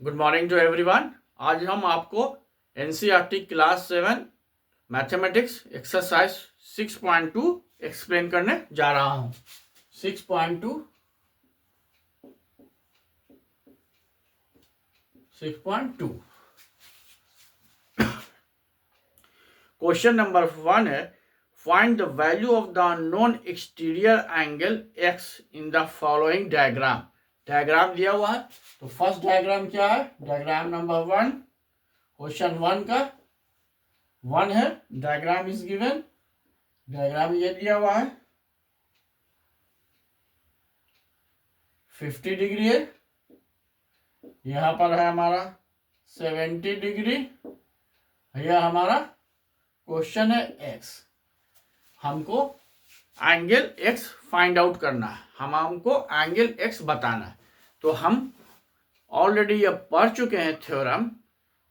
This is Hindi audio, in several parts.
Good morning to everyone. आज हम आपको NCERT class 7 mathematics exercise 6.2 explain करने जा रहा हूं। 6.2 क्वेश्चन नंबर 1 है, find the value of the non exterior angle x in the following diagram. Diagram दिया हुआ है, तो फर्स्ट डायग्राम क्या है? डायग्राम नंबर 1 क्वेश्चन 1 का 1 है। डायग्राम इज गिवन, डायग्राम ये दिया हुआ है 50 डिग्री है, यहां पर है हमारा 70 डिग्री, यह हमारा क्वेश्चन है एक्स। हमको एंगल एक्स फाइंड आउट करना है, हमको एंगल एक्स बताना है। तो हम ऑलरेडी ये पढ़ चुके हैं थ्योरम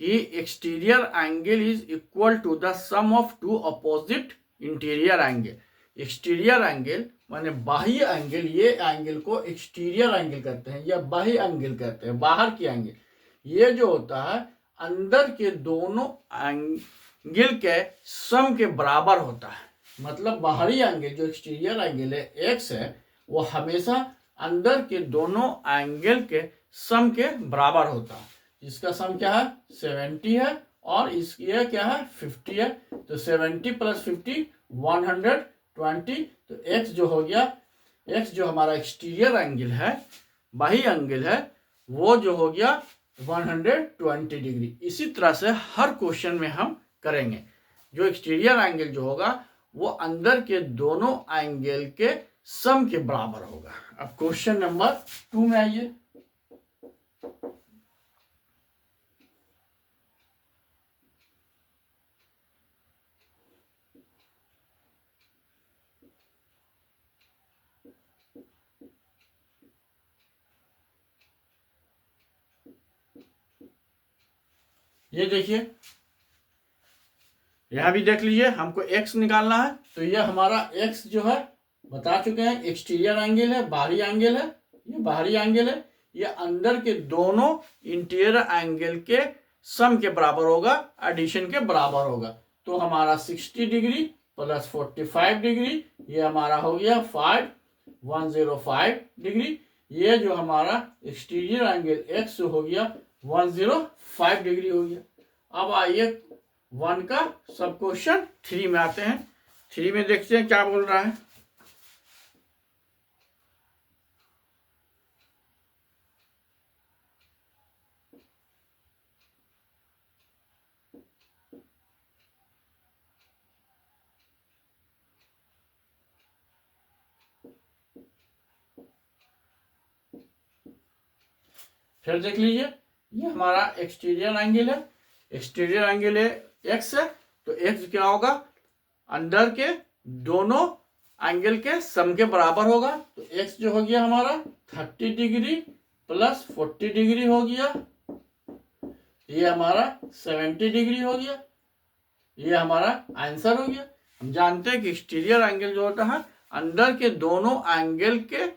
कि exterior angle is equal to the sum of two opposite interior angle. Exterior angle माने बाह्य एंगल, ये एंगल को एक्सटीरियर एंगल कहते हैं या बाह्य एंगल कहते हैं, बाहर की एंगल। ये जो होता है अंदर के दोनों एंगल के सम के बराबर होता है। मतलब बाहरी एंगल जो एक्सटीरियर एंगल है एक्स है, वो हमेशा अंदर के दोनों एंगल के सम के बराबर होता है। इसका सम क्या है? 70 है और इसकी क्या है? 50 है। तो 70 प्लस 50 120। तो एक्स जो हो गया, एक्स जो हमारा एक्सटीरियर एंगल है, बाह्य एंगल है, वो जो हो गया 120 डिग्री। इसी तरह से हर क्वेश्चन में हम करेंगे। जो एक्सटीरियर एंगल जो होगा वो अंदर के दोनों एंगल के सम के बराबर होगा। अब क्वेश्चन नंबर 2 में आइए। ये देखिए, यहां भी देख लीजिए, हमको x निकालना है। तो ये हमारा x जो है बता चुके हैं, एक्सटीरियर एंगल है, बाहरी एंगल है, ये बाहरी एंगल है। ये अंदर के दोनों इंटीरियर एंगल के सम के बराबर होगा, एडिशन के बराबर होगा। तो हमारा 60 डिग्री प्लस 45 डिग्री, ये हमारा हो गया 105 डिग्री। ये जो हमारा एक्सटीरियर एंगल x हो गया 105 डिग्री हो गया। अब आइए 1 का सब क्वेश्चन 3 में आते हैं। 3 में देखते हैं क्या बोल रहा है। फिर देख लीजिए, ये हमारा एक्सटीरियर एंगल है, एक्सटीरियर एंगल है एक्स है। तो एक्स क्या होगा? अंदर के दोनों एंगल के सम के बराबर होगा। तो एक्स जो हो गया हमारा 30 डिग्री प्लस 40 डिग्री हो गया, ये हमारा 70 डिग्री हो गया। ये हमारा आंसर हो गया। हम जानते हैं कि एक्सटीरियर एंगल जो होता है अंदर के दोनों एंगल के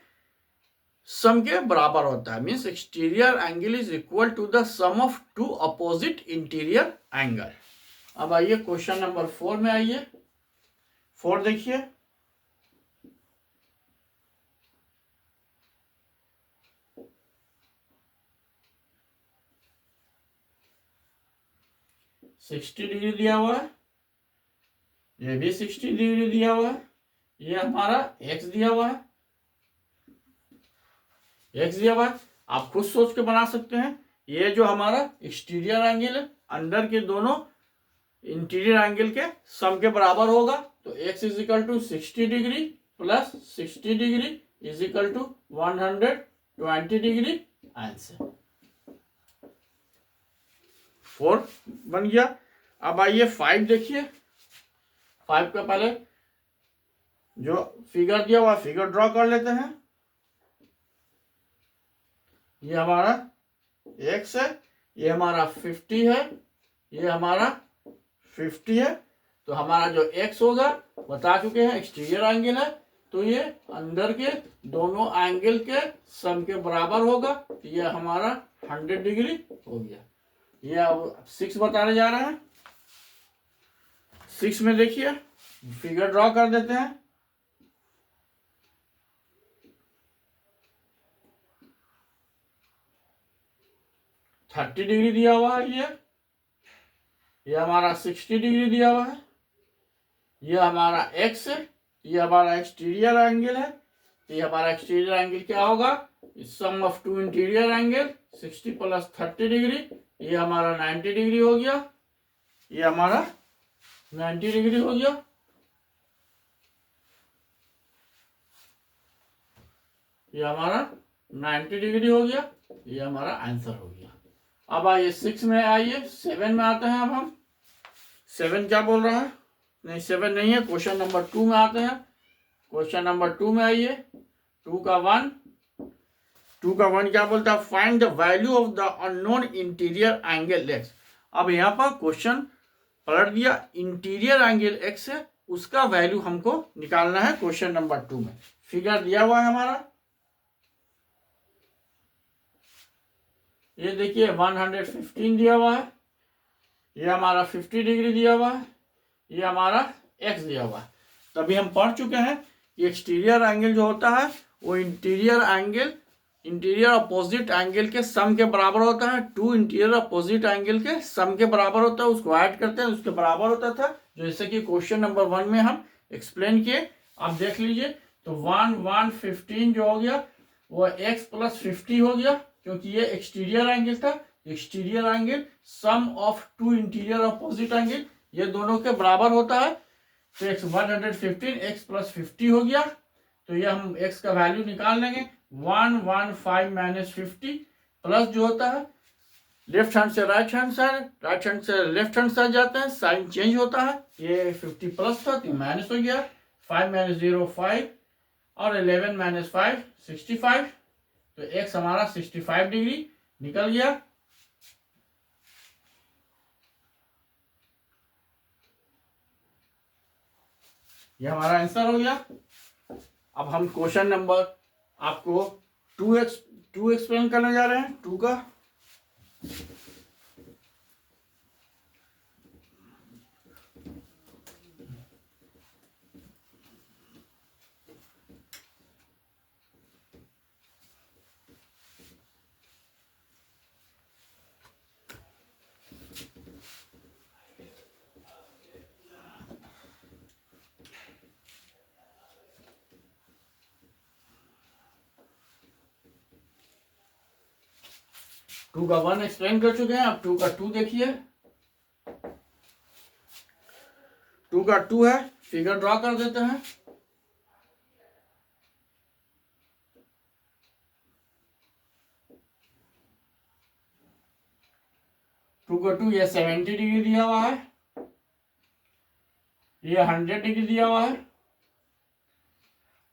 सम के बराबर होता है। Means exterior angle is equal to the sum of two opposite interior angle. अब आइए क्वेश्चन नंबर 4 में आइए। 4 देखिए, सिक्सटी डिग्री दिया हुआ है, ये भी 60 डिग्री दिया हुआ है, ये हमारा एक्स दिया हुआ है, एक्स दिया हुआ है। आप खुद सोच के बना सकते हैं। ये जो हमारा एक्सटीरियर एंगल है अंदर के दोनों इंटीरियर एंगल के सम के बराबर होगा। तो x is equal to 60 degree plus 60 degree is equal to 120 degree. Answer 4 बन गया। अब आइए 5 देखिए। 5 का पहले जो फिगर दिया हुआ फिगर ड्रॉ कर लेते हैं। ये हमारा x है, ये हमारा 50 है, ये हमारा 50 है। तो हमारा जो x होगा बता चुके हैं एक्सटीरियर एंगल है, तो ये अंदर के दोनों एंगल के सम के बराबर होगा, तो ये हमारा 100 डिग्री हो गया। ये अब 6 बताने जा रहे हैं। 6 में देखिए फिगर ड्रॉ कर देते हैं। थर्टी डिग्री दिया हुआ है, ये हमारा 60 डिग्री दिया हुआ है, ये हमारा एक्स है, ये हमारा एक्सटीरियर एंगल है। ये हमारा एक्सटीरियर एंगल क्या होगा, sum of two interior angle 60 plus 30 degree, ये हमारा 90 डिग्री हो गया। ये हमारा 90 डिग्री हो गया। ये हमारा 90 डिग्री हो गया। ये हमारा आंसर हो गया। अब आइए 6 में आइए, 7 में आते हैं। अब हम 7 क्या बोल रहा है, नहीं 7 नहीं है, क्वेश्चन नंबर 2 में आते हैं। क्वेश्चन नंबर 2 में आइए, 2 का 1 क्या बोलता है, find the value of the unknown interior angle x. अब यहाँ पर क्वेश्चन पलट दिया, इंटीरियर एंगल एक्स है, उसका वैल्यू हमको निकालना है। क्वेश्चन नंबर 2 में फिगर दिया हुआ है हमारा, ये देखिए 115 दिया हुआ है, ये हमारा 50 डिग्री दिया हुआ है, ये हमारा एक्स दिया हुआ है। तभी हम पढ़ चुके हैं कि एक्सटीरियर एंगल जो होता है वो इंटीरियर अपोजिट एंगल के सम के बराबर होता है। टू इंटीरियर अपोजिट एंगल के सम के बराबर होता है, उसको ऐड करते हैं, उसके बराबर होता था, जैसे कि क्वेश्चन नंबर 1 में हम एक्सप्लेन किए। आप देख लीजिए, तो 115 जो हो गया वो x प्लस 50 हो गया, क्योंकि ये एक्सटीरियर एंगल था। Exterior angle sum of two interior opposite angle, ये दोनों के बराबर होता है। तो x 115 x प्लस 50 हो गया। तो ये हम x का वैल्यू निकाल लेंगे, 115 माइनस 50 प्लस जो होता है लेफ्ट हैंड से right hand side, right hand से लेफ्ट हैंड साइड जाता है, साइन चेंज होता है। ये 50 प्लस था तो माइनस हो गया, 5 माइनस 0 5 और 11 माइनस 5 65। तो x हमारा 65 डिग्री निकल गया। ये हमारा आंसर हो गया। अब हम क्वेश्चन नंबर आपको 2 एक्सप्लेन करने जा रहे हैं, 2 का। टू का 1 एक्सप्लेन कर चुके हैं, अब 2 का 2 देखिए। 2 का 2 है, फिगर ड्रॉ कर देते हैं। टू का 2 ये 70 डिग्री दिया हुआ है, ये 100 डिग्री दिया हुआ है,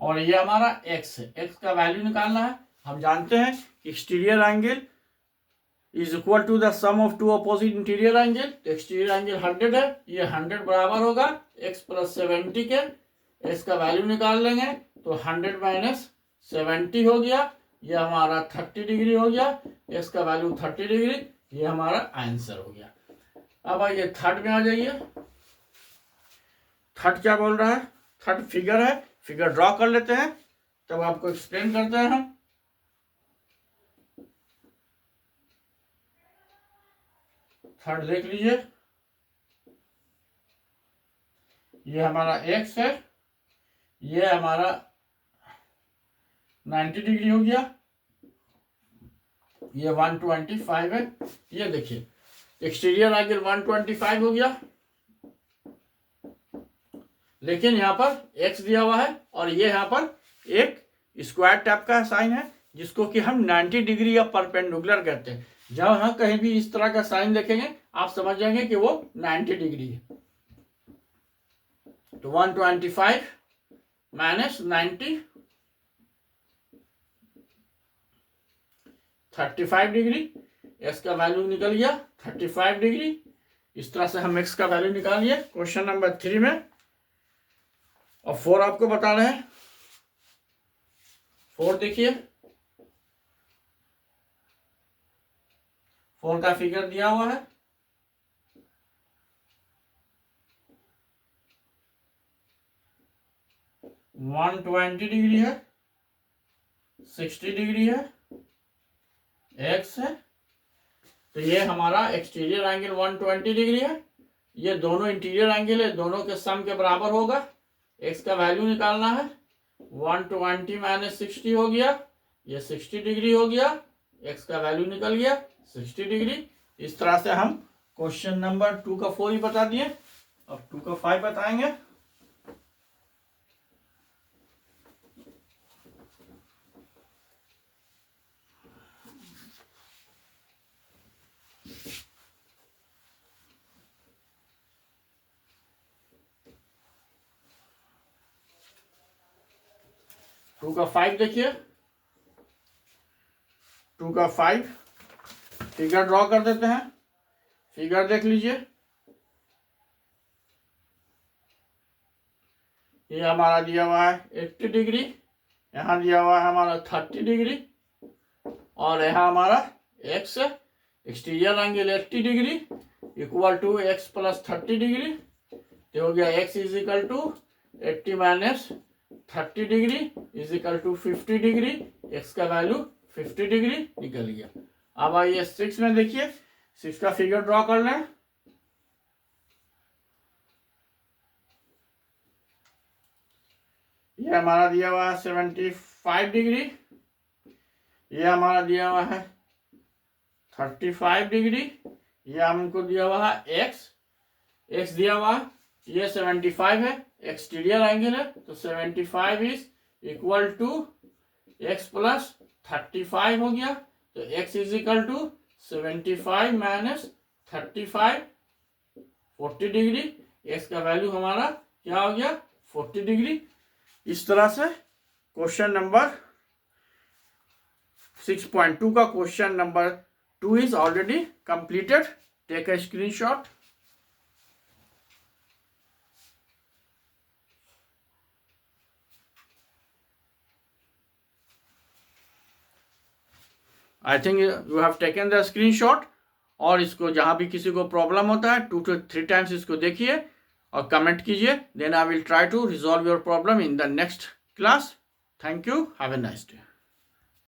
और ये हमारा x है। x का वैल्यू निकालना है। हम जानते हैं exterior angle is equal to the sum of two opposite interior angle. Exterior angle 100 है, ये 100 बराबर होगा x प्लस 70 के। x का वैल्यू निकाल लेंगे तो 100 माइनस 70 हो गया, ये हमारा 30 डिग्री हो गया। x का वैल्यू 30 डिग्री, ये हमारा आंसर हो गया। अब आइए थर्ड में आ जाइए। थर्ड क्या बोल रहा है, थर्ड फिगर है, फिगर ड्रॉ कर लेते हैं तब आपको एक्सप्लेन करते हैं हम। थर्ड देख लीजिए, ये हमारा x है, ये हमारा 90 डिग्री हो गया, ये 125 है। ये देखिए एक्सटीरियर एंगल 125 हो गया, लेकिन यहाँ पर x दिया हुआ है और ये यहाँ पर एक स्क्वायर टाइप का साइन है, जिसको कि हम 90 डिग्री या परपेंडिकुलर कहते हैं। जब हम कहीं भी इस तरह का साइन देखेंगे आप समझ जाएंगे कि वो 90 डिग्री है। तो 125 माइनस 90 35 डिग्री, x का वैल्यू निकल गया 35 डिग्री। इस तरह से हम x का वैल्यू निकालिए क्वेश्चन नंबर 3 में। और 4 आपको बता रहे हैं, 4 देखिए, 4 का फिगर दिया हुआ है। वन 120 डिग्री है, 60 डिग्री है, एक्स है। तो ये हमारा एक्सटीरियर एंगल 120 डिग्री है। ये दोनों इंटीरियर एंगल है, दोनों के सम के बराबर होगा। एक्स का वैल्यू निकालना है। 120 माइनस 60 हो गया, ये 60 डिग्री हो गया। एक्स का वैल्यू निकल गया 60 डिग्री। इस तरह से हम क्वेश्चन नंबर 2 का 4 ही बता दिए। अब 2 का 5 बताएंगे। टू का 5 देखिए, 2 का 5 फिगर ड्रॉ कर देते हैं। फिगर देख लीजिए, ये हमारा दिया हुआ है 80 डिग्री, यहाँ दिया हुआ है हमारा 30 डिग्री, और यहाँ हमारा x exterior angle 80 degree equal to x plus 30 degree. तो हो गया x is equal to 80 minus 30 degree is equal to 50 degree. X का वैल्यू 50 डिग्री निकल गया। अब आइए 6 में देखिए, 6 का फिगर ड्रॉ कर लें। ये हमारा दिया हुआ है 75 डिग्री, ये हमारा दिया हुआ है 35 डिग्री, ये हमको दिया हुआ है एक्स, एक्स दिया हुआ है, ये 75 है, एक्सटीरियर एंगल है, तो 75 is equal to x plus 35 हो गया। तो x is equal to 75 minus 35 40 degree. X का वैल्यू हमारा क्या हो गया 40 डिग्री। इस तरह से क्वेश्चन नंबर 6.2 का question number 2 is already completed. Take a screenshot. I think you have taken the screenshot. और इसको जहां भी किसी को प्रॉब्लम होता है 2 to 3 टाइम्स इसको देखिए और कमेंट कीजिए। Then I will try to resolve your problem in the next class. Thank you, have a nice day.